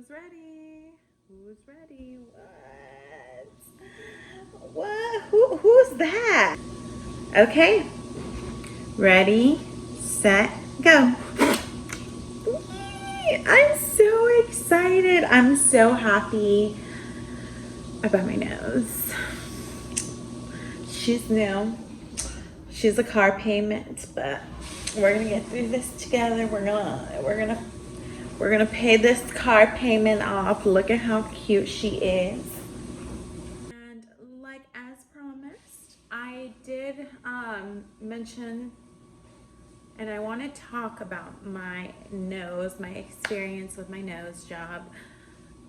Who's ready? Who's ready? What? Who's that? Okay. Ready, set, go. I'm so excited. I'm so happy about my nose. She's new. She's a car payment, but we're gonna get through this together. We're gonna pay this car payment off. Look at how cute she is. And like as promised, I did mention, and I want to talk about my nose, my experience with my nose job.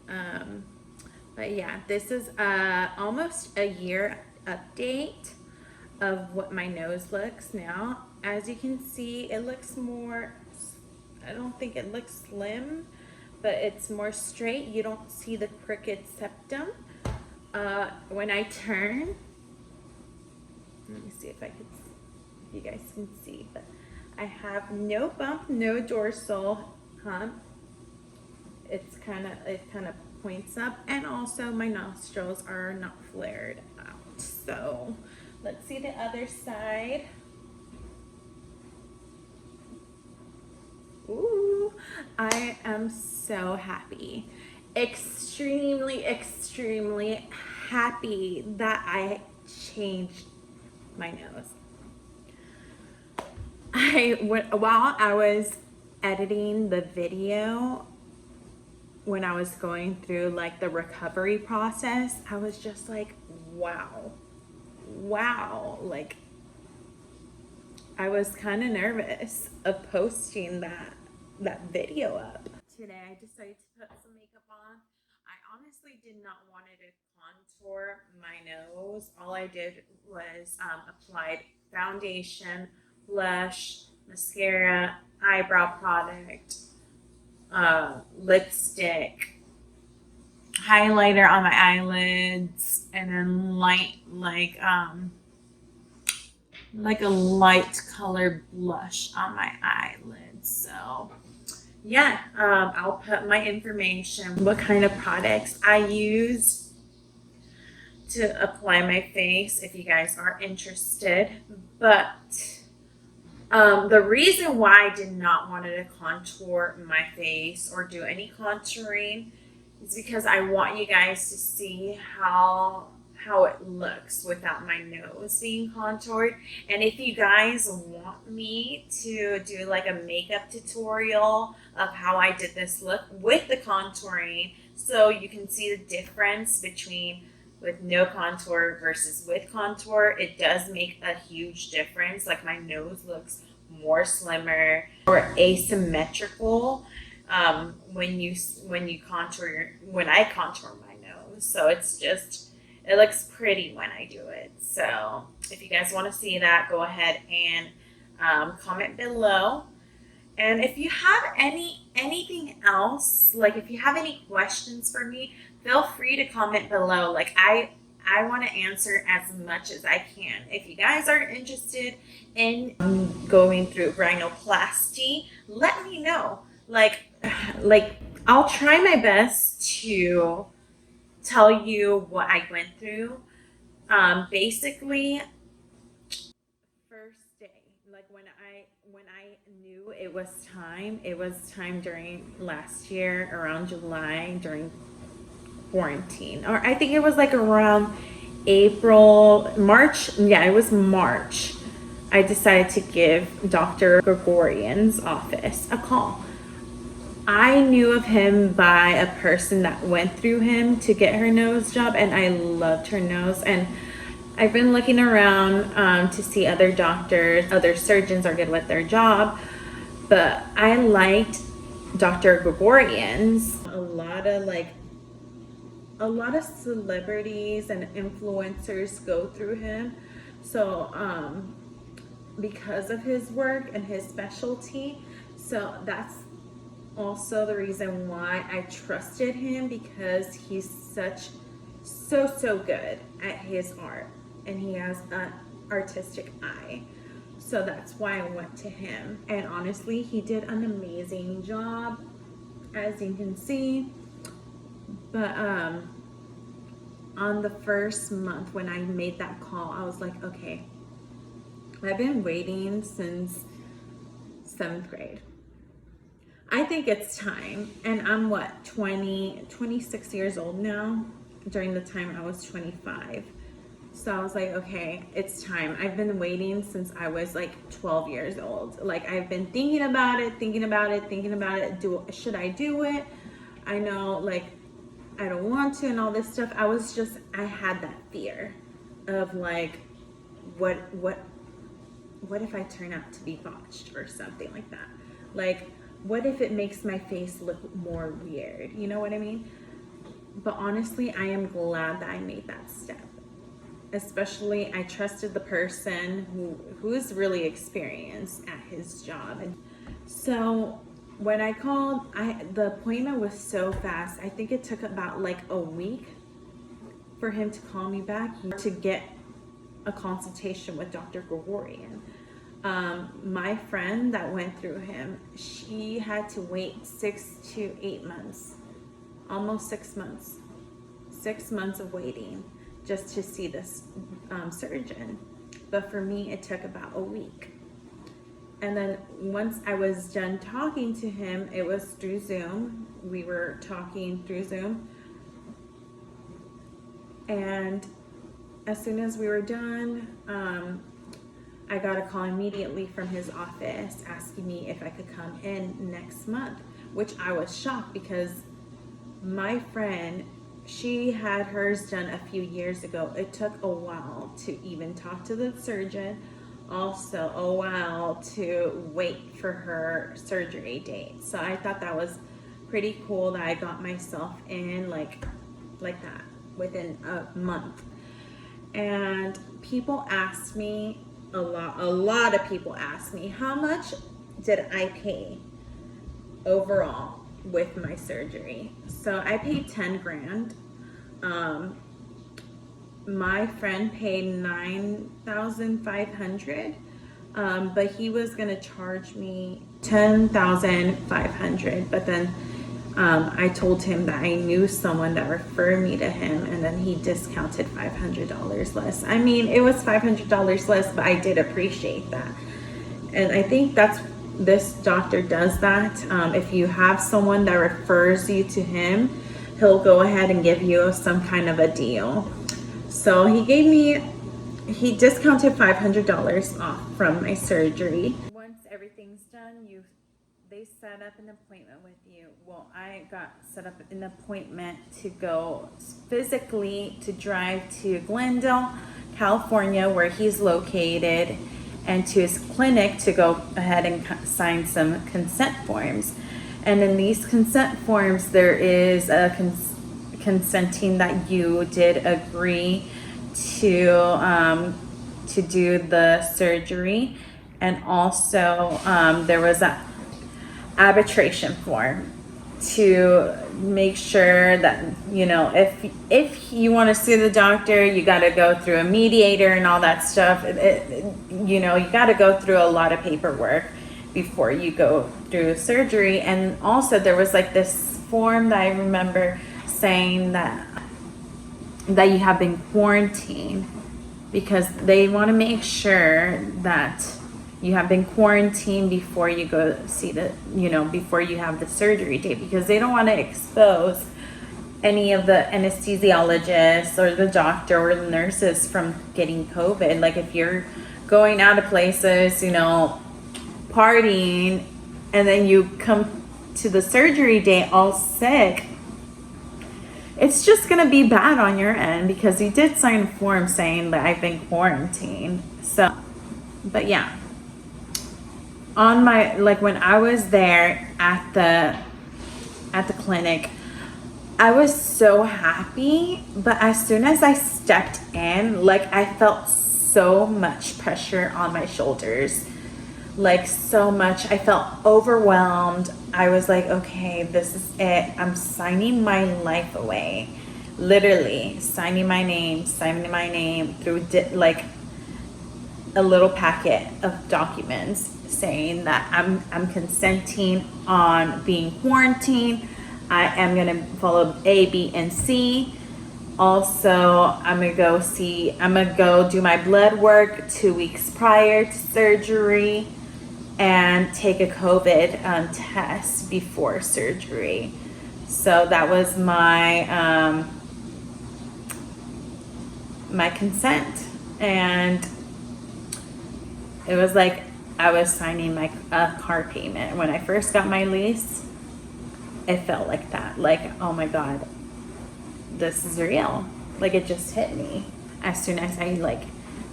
But yeah, this is almost a year update of what my nose looks now. As you can see, it looks more, I don't think it looks slim, but it's more straight. You don't see the crooked septum. When I turn, let me see if you guys can see, but I have no bump, no dorsal hump. It kind of points up, and also my nostrils are not flared out. So let's see the other side. Ooh, I am so happy. Extremely happy that I changed my nose. While I was editing the video, when I was going through like the recovery process, I was just like, wow, like I was kind of nervous of posting that video up. Today I decided to put some makeup on. I honestly did not want to contour my nose. All I did was applied foundation, blush, mascara, eyebrow product, lipstick, highlighter on my eyelids, and then like a light colored blush on my eyelids. So yeah, I'll put my information, what kind of products I use to apply my face if you guys are interested. But the reason why I did not want to contour my face or do any contouring is because I want you guys to see how it looks without my nose being contoured. And if you guys want me to do like a makeup tutorial of how I did this look with the contouring, so you can see the difference between with no contour versus with contour, it does make a huge difference. Like my nose looks more slimmer or asymmetrical when I contour my nose. So it looks pretty when I do it. So if you guys want to see that, go ahead and comment below. And if you have anything else, like if you have any questions for me, feel free to comment below. Like I want to answer as much as I can. If you guys are interested in going through rhinoplasty, let me know. Like I'll try my best to tell you what I went through. Basically, first day, like when I knew it was time during last year around July during quarantine, or I think it was like around March. Yeah, it was March. I decided to give Dr. Grigoryan's office a call. I knew of him by a person that went through him to get her nose job, and I loved her nose. And I've been looking around to see other doctors, other surgeons are good with their job, but I liked Dr. Grigoryan's. A lot of celebrities and influencers go through him. So because of his work and his specialty, so that's also the reason why I trusted him, because he's so good at his art and he has an artistic eye. So that's why I went to him, and honestly he did an amazing job. As you can see, But on the first month when I made that call, I was like, okay, I've been waiting since 7th grade. I think it's time. And I'm what, 26 years old now. During the time I was 25. So I was like, okay, it's time. I've been waiting since I was like 12 years old. Like, I've been thinking about it. Should I do it? I know, like, I don't want to and all this stuff. I had that fear of like, what if I turn out to be botched or something like that? Like, what if it makes my face look more weird? You know what I mean? But honestly, I am glad that I made that step. Especially, I trusted the person who is really experienced at his job. And so when I called, the appointment was so fast. I think it took about like a week for him to call me back to get a consultation with Dr. Grigoryan. My friend that went through him, she had to wait 6 to 8 months, almost 6 months, 6 months of waiting just to see this surgeon. But for me, it took about a week. And then once I was done talking to him, it was through Zoom. We were talking through Zoom. And as soon as we were done, I got a call immediately from his office asking me if I could come in next month, which I was shocked because my friend, she had hers done a few years ago. It took a while to even talk to the surgeon. Also a while to wait for her surgery date. So I thought that was pretty cool that I got myself in like that within a month. And people asked me a lot of people asked me, how much did I pay overall with my surgery? So I paid 10 grand. My friend paid $9,500, but he was gonna charge me $10,500. But then I told him that I knew someone that referred me to him, and then he discounted $500 less. I mean, it was $500 less, but I did appreciate that. And I think this doctor does that. If you have someone that refers you to him, he'll go ahead and give you some kind of a deal. So he discounted $500 off from my surgery. Once everything's done, they set up an appointment with you. Well, I got set up an appointment to go physically to drive to Glendale, California, where he's located, and to his clinic to go ahead and sign some consent forms. And in these consent forms, there is a consenting that you did agree to do the surgery, and also there was a arbitration form to make sure that, you know, if you want to sue the doctor, you got to go through a mediator and all that stuff. You know, you got to go through a lot of paperwork before you go through surgery. And also there was like this form that I remember saying that you have been quarantined, because they want to make sure that you have been quarantined before you go see before you have the surgery date, because they don't want to expose any of the anesthesiologists or the doctor or the nurses from getting COVID. Like, if you're going out of places, you know, partying, and then you come to the surgery date all sick, it's just gonna be bad on your end, because you did sign a form saying that I've been quarantined. So, but yeah, on my, like, when I was there at the clinic, I was so happy. But as soon as I stepped in, like, I felt so much pressure on my shoulders, like so much. I felt overwhelmed. I was like, okay, this is it. I'm signing my life away, literally signing my name through like a little packet of documents saying that I'm consenting on being quarantined. I am gonna follow A, B, and C. Also, I'm gonna go do my blood work 2 weeks prior to surgery and take a COVID test before surgery. So that was my my consent, and it was like I was signing my car payment. When I first got my lease, it felt like that. Like, oh my God, this is real. Like, it just hit me as soon as I like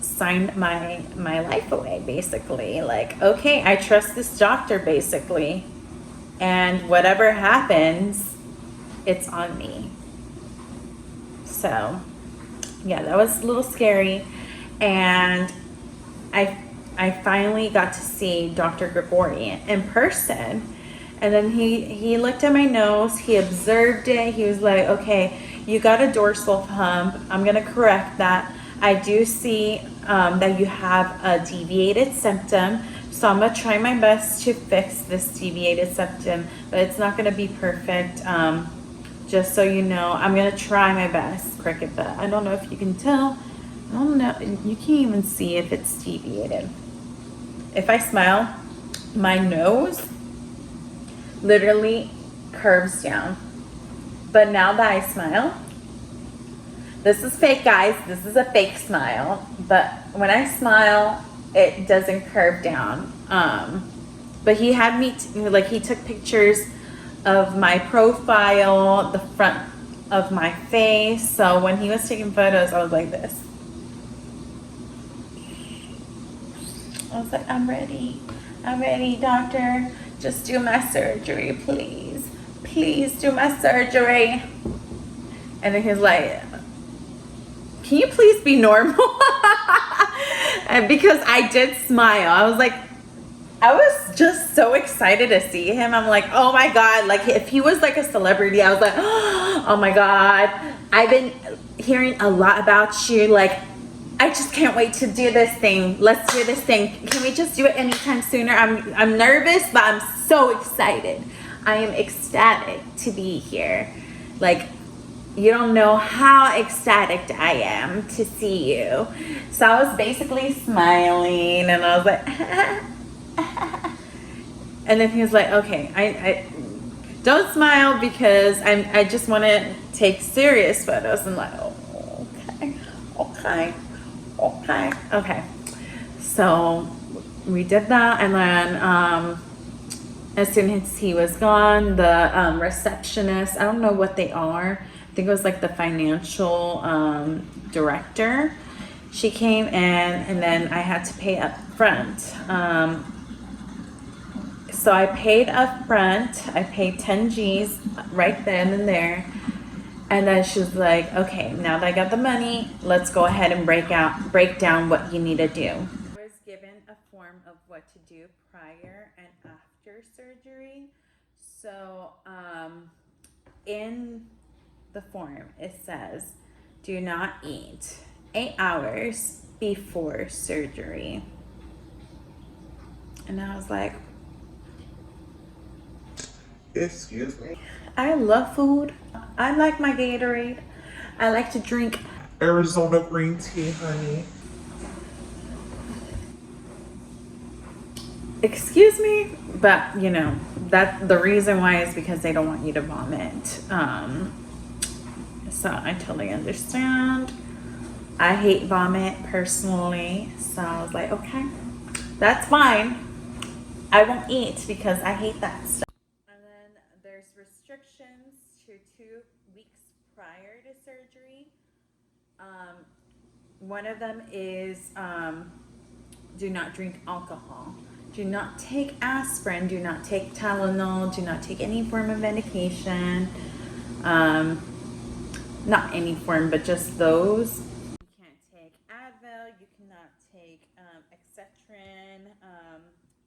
signed my life away, basically. Like, okay, I trust this doctor, basically, and whatever happens, it's on me. So yeah, that was a little scary. And I finally got to see Dr. Grigoryan in person. And then he looked at my nose, he observed it, he was like, okay, you got a dorsal hump. I'm gonna correct that. I do see that you have a deviated septum. So I'm gonna try my best to fix this deviated septum, but it's not gonna be perfect. Just so you know, I'm gonna try my best, cricket, but I don't know if you can tell. I don't know, you can't even see if it's deviated. If I smile, my nose literally curves down. But now that I smile, this is fake, guys, this is a fake smile, but when I smile, it doesn't curve down. But he had me, like, he took pictures of my profile, the front of my face. So when he was taking photos, I was like this. I was like, I'm ready, doctor. Just do my surgery, please. Please do my surgery. And then he's like, can you please be normal? And because I did smile, I was like, I was just so excited to see him. I'm like, oh my God, like if he was like a celebrity, I was like, oh my God, I've been hearing a lot about you. Like, I just can't wait to do this thing. Let's do this thing. Can we just do it anytime sooner? I'm nervous, but I'm so excited. I am ecstatic to be here. Like, you don't know how ecstatic I am to see you. So I was basically smiling, and I was like, and then he was like, okay, I don't smile because I just want to take serious photos. And like, oh, okay. So we did that, and then as soon as he was gone, the receptionist, I don't know what they are, I think it was like the financial director, she came in, and then I had to pay up front. So I paid up front. I paid 10 G's right then and there. And then she was like, okay, now that I got the money, let's go ahead and break down what you need to do. I was given a form of what to do prior and after surgery. So in the form, it says, do not eat 8 hours before surgery. And I was like, excuse me. I love food. I like my Gatorade. I like to drink Arizona green tea, honey. Excuse me, but you know, that the reason why is because they don't want you to vomit. So I totally understand. I hate vomit personally, so I was like, okay, that's fine. I won't eat because I hate that stuff. And then there's restrictions to 2 weeks prior to surgery. One of them is do not drink alcohol. Do not take aspirin. Do not take Tylenol. Do not take any form of medication. Not any form, but just those. You can't take Advil. You cannot take Excedrin.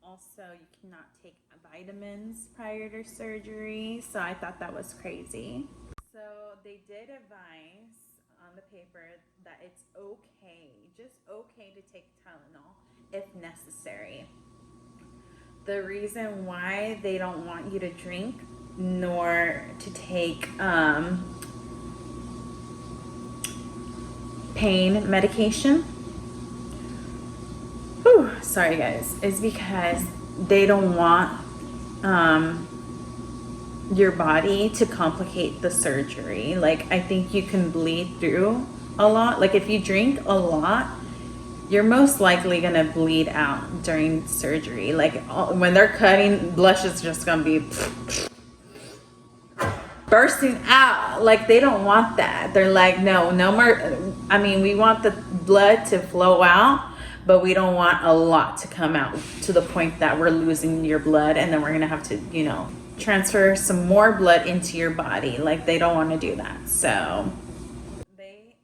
Also, you cannot take vitamins prior to surgery. So I thought that was crazy. So they did advise on the paper that it's okay, just okay to take Tylenol if necessary. The reason why they don't want you to drink nor to take pain medication. Whew, sorry guys, is because they don't want your body to complicate the surgery. Like, I think you can bleed through a lot. Like, if you drink a lot, you're most likely gonna bleed out during surgery. Like, when they're cutting, blush is just gonna be bursting out. Like, they don't want that. They're like, no more. I mean, we want the blood to flow out, but we don't want a lot to come out to the point that we're losing your blood, and then we're gonna have to, you know, transfer some more blood into your body. Like, they don't want to do that. So they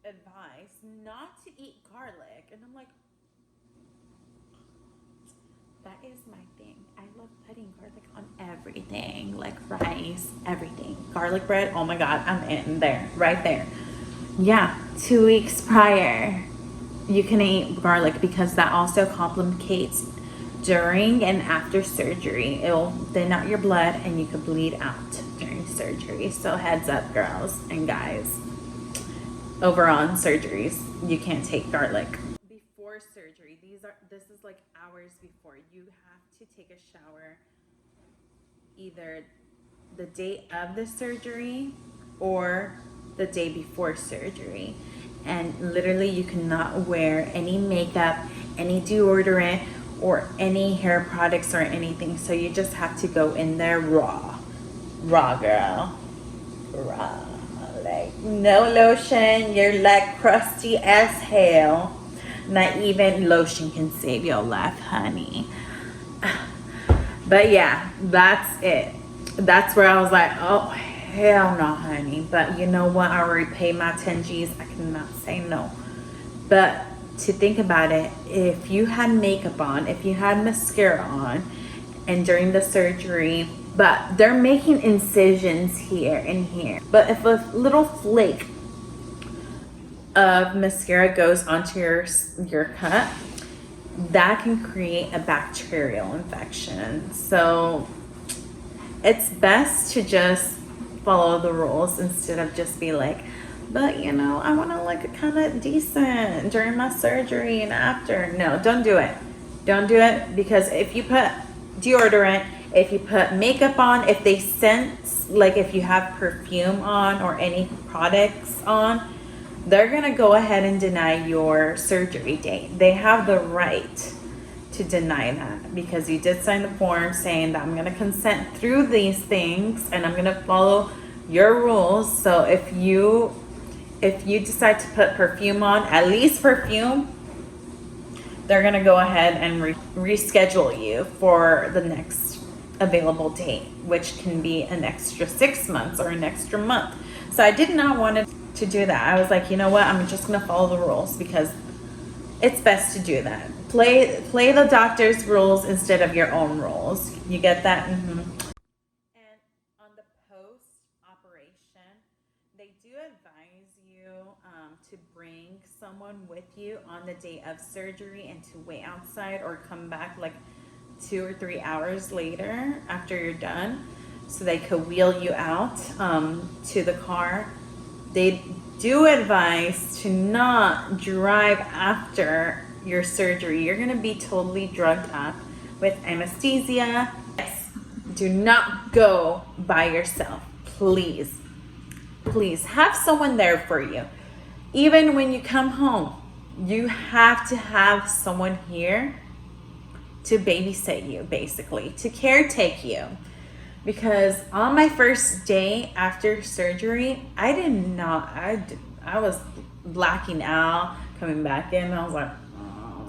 advise not to eat garlic, and I'm like, that is my thing. I love putting garlic on everything, like rice, everything. Garlic bread, oh my god, I'm in there, right there. Yeah, 2 weeks prior you can eat garlic, because that also complicates during and after surgery. It'll thin out your blood and you could bleed out during surgery. So heads up, girls and guys, over on surgeries, you can't take garlic. Before surgery, this is like hours before, you have to take a shower either the day of the surgery or the day before surgery. And literally you cannot wear any makeup, any deodorant, or any hair products or anything. So you just have to go in there raw girl, raw. Like, no lotion, you're like crusty as hell. Not even lotion can save your life, honey. But yeah, that's it. That's where I was like, oh hell no, honey. But you know what, I already paid my 10 G's, I cannot say no. But to think about it, if you had makeup on, if you had mascara on, and during the surgery, but they're making incisions here and here, but if a little flake of mascara goes onto your cut, that can create a bacterial infection. So it's best to just follow the rules instead of just be like, but you know, I want to look kind of decent during my surgery and after. No, don't do it. Don't do it, because if you put deodorant, if you put makeup on, if they sense, like if you have perfume on or any products on, they're going to go ahead and deny your surgery date. They have the right to deny that, because you did sign the form saying that I'm going to consent through these things and I'm going to follow your rules. So if you decide to put perfume on, at least perfume, they're going to go ahead and reschedule you for the next available date, which can be an extra 6 months or an extra month. So I did not want to do that. I was like, you know what, I'm just going to follow the rules, because it's best to do that. Play the doctor's rules instead of your own rules. You get that? Mm-hmm. And on the post-operation, they do advise you to bring someone with you on the day of surgery and to wait outside or come back like 2 or 3 hours later after you're done, so they could wheel you out to the car. They do advise to not drive after your surgery. You're going to be totally drugged up with anesthesia. Yes, do not go by yourself. Please have someone there for you. Even when you come home, you have to have someone here to babysit you, basically, to caretake you. Because on my first day after surgery, I was blacking out, coming back in, I was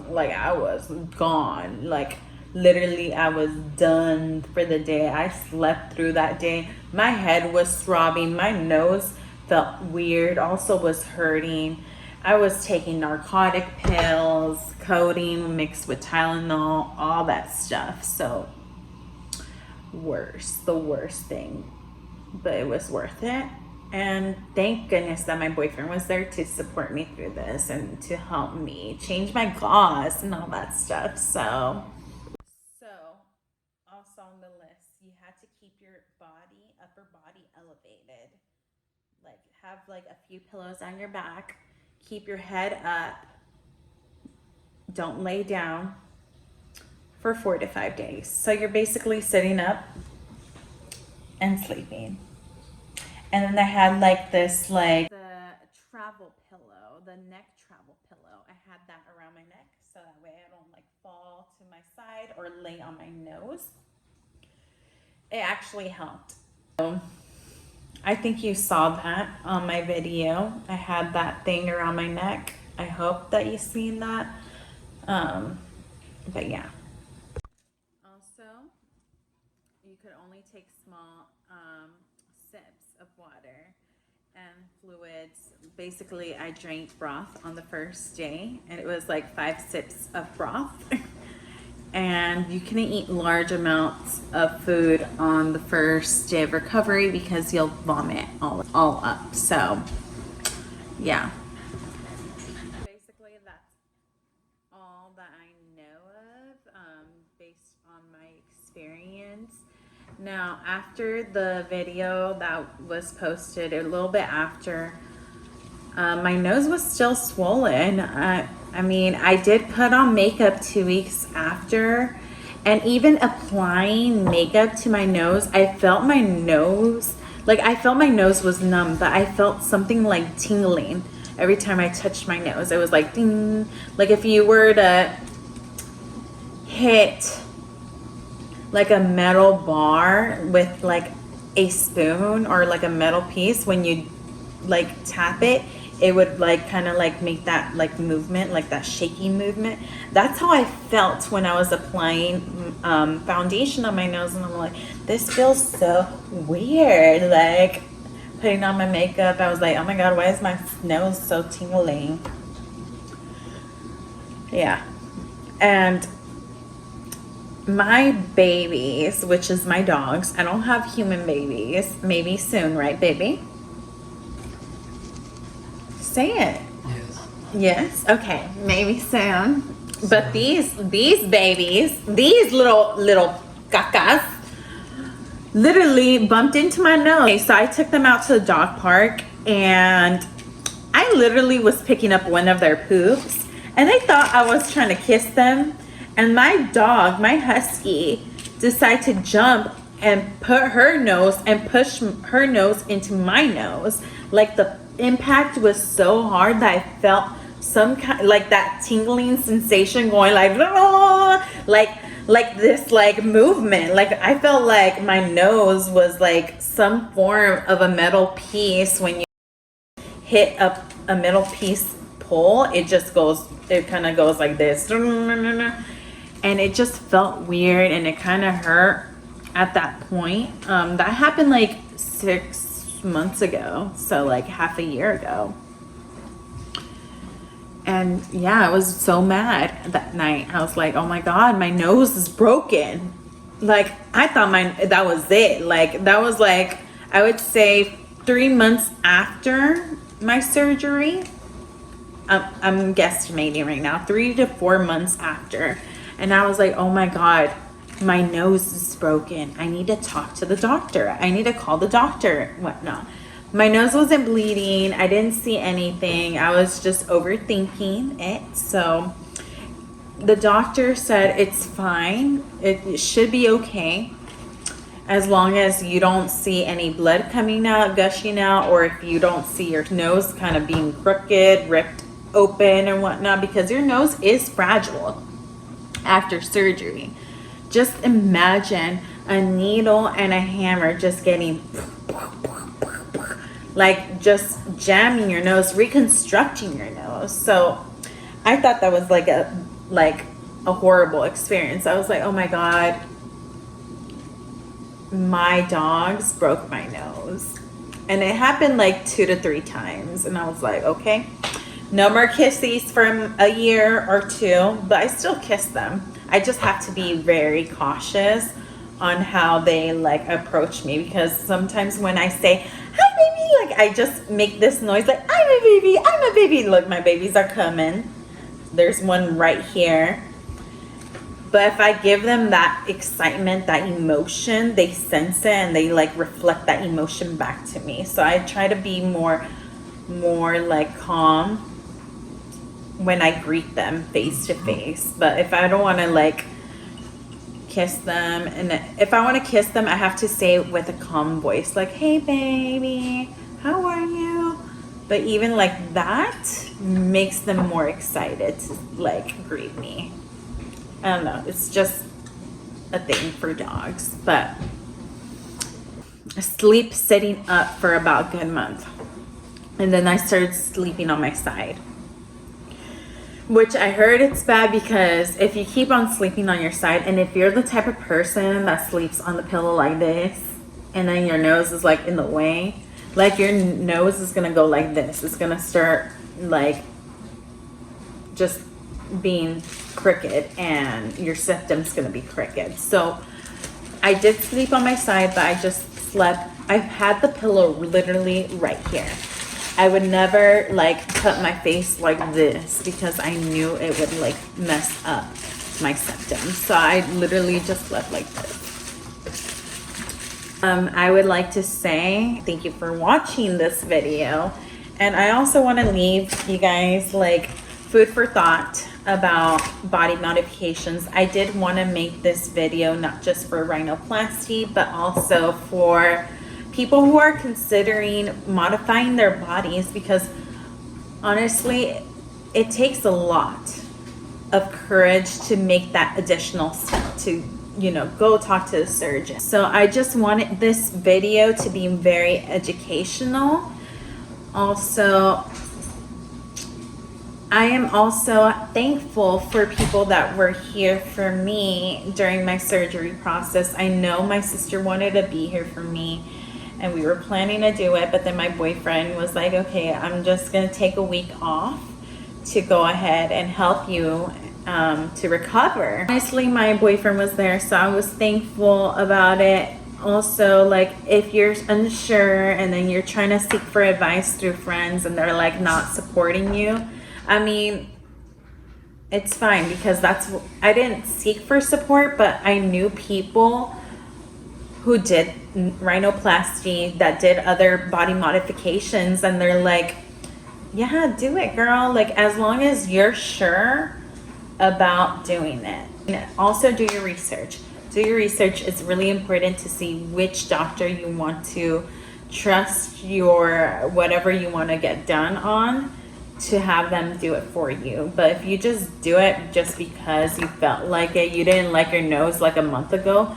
like I was gone. Like, literally, I was done for the day. I slept through that day. My head was throbbing. My nose felt weird, also was hurting. I was taking narcotic pills, codeine mixed with Tylenol, all that stuff. So the worst thing, but it was worth it. And thank goodness that my boyfriend was there to support me through this and to help me change my gauze and all that stuff. So also on the list, you had to keep your have like a few pillows on your back. Keep your head up. Don't lay down for 4 to 5 days. So you're basically sitting up and sleeping. And then I had like this, like the travel pillow, the neck travel pillow. I had that around my neck so that way I don't like fall to my side or lay on my nose. It actually helped. So I think you saw that on my video. I had that thing around my neck. I hope that you've seen that. But yeah. Also, you could only take small sips of water and fluids. Basically, I drank broth on the first day, and it was like 5 sips of broth. And you couldn't eat large amounts of food on the first day of recovery because you'll vomit all up. So, yeah. Basically, that's all that I know of based on my experience. Now, after the video that was posted, a little bit after, my nose was still swollen. I mean, I did put on makeup 2 weeks after, and even applying makeup to my nose, I felt my nose, like I felt my nose was numb, but I felt something like tingling every time I touched my nose. It was like ding, like if you were to hit like a metal bar with like a spoon or like a metal piece, when you like tap it, it would like kind of like make that like movement, like that shaking movement. That's how I felt when I was applying foundation on my nose, and I'm like, this feels so weird. Like putting on my makeup, I was like, oh my god, why is my nose so tingling? Yeah. And my babies, which is my dogs, I don't have human babies, maybe soon, right baby? Say it. Yes. Yes. Okay. Maybe soon. But these babies, these little cacas, literally bumped into my nose. Okay, so I took them out to the dog park, and I literally was picking up one of their poops, and they thought I was trying to kiss them. And my dog, my husky, decided to jump and put her nose and push her nose into my nose. Like the impact was so hard that I felt some kind, like that tingling sensation going like this like movement. Like I felt like my nose was like some form of a metal piece. When you hit a metal piece pull, it just goes, it kind of goes like this, and it just felt weird, and it kind of hurt at that point. That happened like 6 months ago, so like half a year ago. And yeah, I was so mad that night. I was like, oh my god, my nose is broken. Like I thought that was it. Like that was like, I would say 3 months after my surgery. I'm guesstimating right now, 3 to 4 months after. And I was like, oh my god, my nose is broken. I need to talk to the doctor. I need to call the doctor. Whatnot. My nose wasn't bleeding. I didn't see anything. I was just overthinking it. So the doctor said it's fine. It should be okay, as long as you don't see any blood coming out, gushing out, or if you don't see your nose kind of being crooked, ripped open and whatnot, because your nose is fragile after surgery. Just imagine a needle and a hammer just getting like just jamming your nose, reconstructing your nose. So I thought that was like a horrible experience. I was like, oh my god, my dogs broke my nose. And it happened like 2 to 3 times, and I was like, okay, no more kissies for a year or 2, but I still kiss them. I just have to be very cautious on how they like approach me, because sometimes when I say hi baby, like I just make this noise like I'm a baby, I'm a baby. Look, my babies are coming. There's one right here. But if I give them that excitement, that emotion, they sense it and they like reflect that emotion back to me. So I try to be more like calm when I greet them face to face. But if I don't want to like kiss them, and if I want to kiss them, I have to say it with a calm voice, like, hey baby, how are you? But even like that makes them more excited to like greet me. I don't know, it's just a thing for dogs. But I sleep sitting up for about a good month, and then I started sleeping on my side, which I heard it's bad because if you keep on sleeping on your side, and if you're the type of person that sleeps on the pillow like this, and then your nose is like in the way, like your nose is gonna go like this. It's gonna start like just being crooked, and your septum's gonna be crooked. So I did sleep on my side, but I just slept. I had the pillow literally right here. I would never like put my face like this because I knew it would like mess up my septum. So I literally just slept like this. I would like to say thank you for watching this video, and I also want to leave you guys like food for thought about body modifications. I did want to make this video not just for rhinoplasty, but also for people who are considering modifying their bodies, because honestly it takes a lot of courage to make that additional step to, you know, go talk to a surgeon. So I just wanted this video to be very educational. Also, I am also thankful for people that were here for me during my surgery process. I know my sister wanted to be here for me, and we were planning to do it, but then my boyfriend was like, okay, I'm just gonna take a week off to go ahead and help you to recover. Honestly, my boyfriend was there, so I was thankful about it. Also, like, if you're unsure and then you're trying to seek for advice through friends and they're like not supporting you, I mean, it's fine, because I didn't seek for support, but I knew people who did rhinoplasty, that did other body modifications, and they're like, yeah, do it, girl. Like, as long as you're sure about doing it. And also do your research. Do your research. It's really important to see which doctor you want to trust your whatever you want to get done on, to have them do it for you. But if you just do it just because you felt like it, you didn't like your nose like a month ago,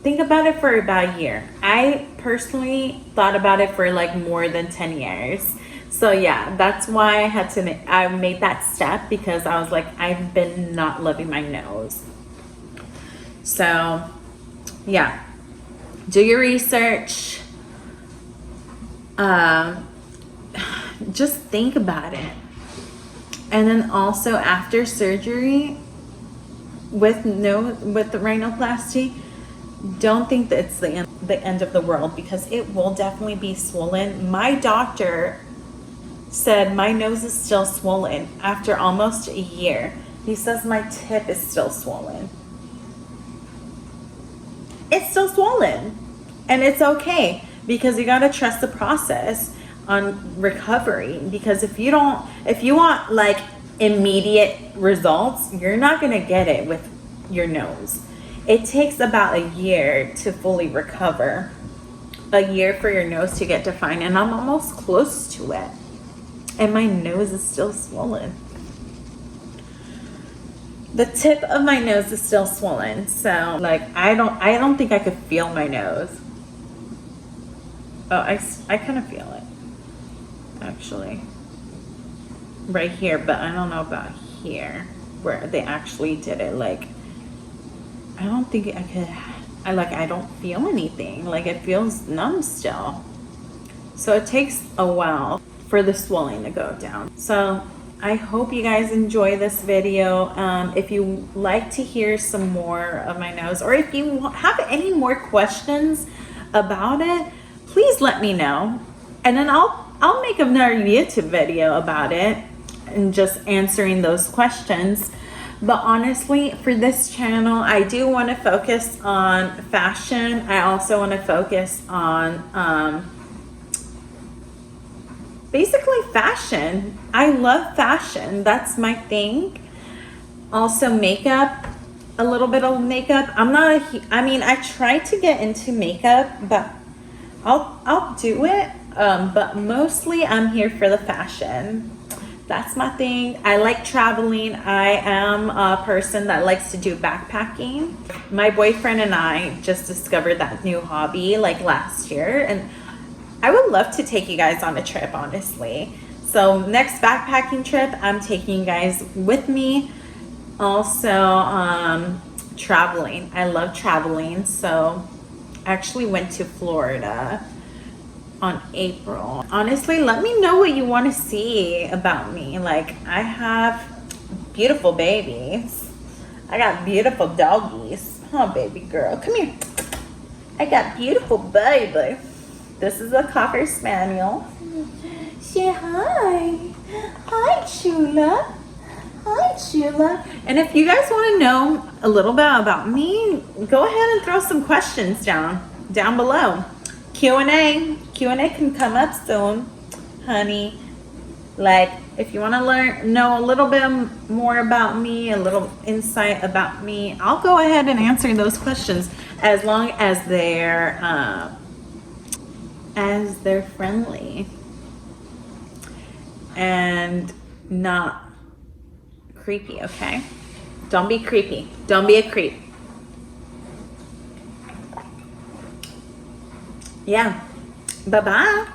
think about it for about a year. I personally thought about it for like more than 10 years. So yeah, that's why I made that step, because I was like, I've been not loving my nose. So yeah, do your research. Just think about it. And then also after surgery with the rhinoplasty, don't think that it's the end of the world, because it will definitely be swollen. My doctor said my nose is still swollen after almost a year. He says my tip is still swollen. It's still swollen, and it's okay, because you got to trust the process on recovery. Because if you want like immediate results, you're not going to get it with your nose. It takes about a year to fully recover, a year for your nose to get defined, and I'm almost close to it, and my nose is still swollen. The tip of my nose is still swollen, so like I don't think I could feel my nose. Oh, I kind of feel it actually right here, but I don't know about here where they actually did it. Like, I don't think I could. I don't feel anything. Like, it feels numb still. So it takes a while for the swelling to go down. So I hope you guys enjoy this video. If you like to hear some more of my nose, or if you have any more questions about it, please let me know, and then I'll make another YouTube video about it and just answering those questions. But honestly, for this channel, I do want to focus on fashion. I also want to focus on basically fashion. I love fashion. That's my thing. Also makeup, a little bit of makeup. I mean, I try to get into makeup, but I'll do it. But mostly I'm here for the fashion. That's my thing. I like traveling. I am a person that likes to do backpacking. My boyfriend and I just discovered that new hobby like last year, and I would love to take you guys on a trip, honestly. So next backpacking trip, I'm taking you guys with me. Also, traveling. I love traveling. So I actually went to Florida on April. Honestly, let me know what you want to see about me. Like, I have beautiful babies. I got beautiful doggies. Oh, baby girl, come here. I got beautiful baby. This is a Cocker Spaniel. Say hi. Hi, Chula. Hi, Chula. And if you guys want to know a little bit about me, go ahead and throw some questions down below. Q&A can come up soon, honey. Like, if you want to know a little bit more about me, a little insight about me, I'll go ahead and answer those questions as long as they're friendly and not creepy, okay? Don't be creepy. Don't be a creep. Yeah. Bye-bye.